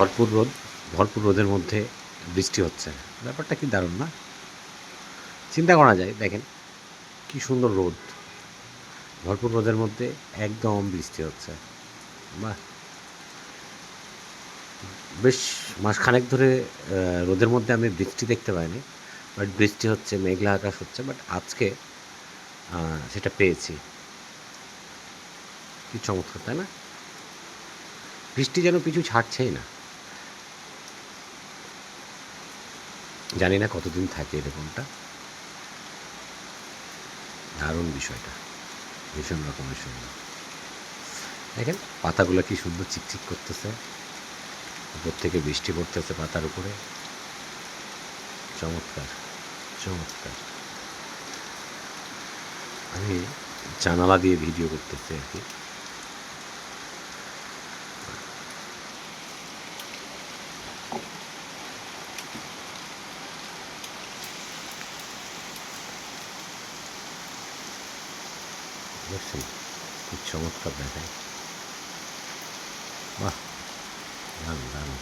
ভরপুর রোদ, ভরপুর রোদের মধ্যে বৃষ্টি হচ্ছে। ব্যাপারটা কি দারুণ না? চিন্তা করা যায়, দেখেন কি সুন্দর রোদ, ভরপুর রোদের মধ্যে একদম বৃষ্টি হচ্ছে। বাহ! বেশ মাসখানেক ধরে রোদের মধ্যে আমি বৃষ্টি দেখতে পাইনি। বাট বৃষ্টি হচ্ছে, মেঘলা আকাশ হচ্ছে, বাট আজকে সেটা পেয়েছি। কি চমৎকার, তাই না? বৃষ্টি যেন পিছু ছাড়ছেই না। জানি না কতদিন থাকে এরকমটা। দারুণ বিষয়টা, ভীষণ রকমের সুন্দর। দেখেন পাতাগুলো কি সুন্দর চিকচিক করতেছে, উপর থেকে বৃষ্টি পড়তেছে পাতার উপরে। চমৎকার, চমৎকার। আমি জানালা দিয়ে ভিডিও করতেছি আর কি। দেখছেন কি চমৎকার দেখায়। বাহ, দারুণ দারুণ।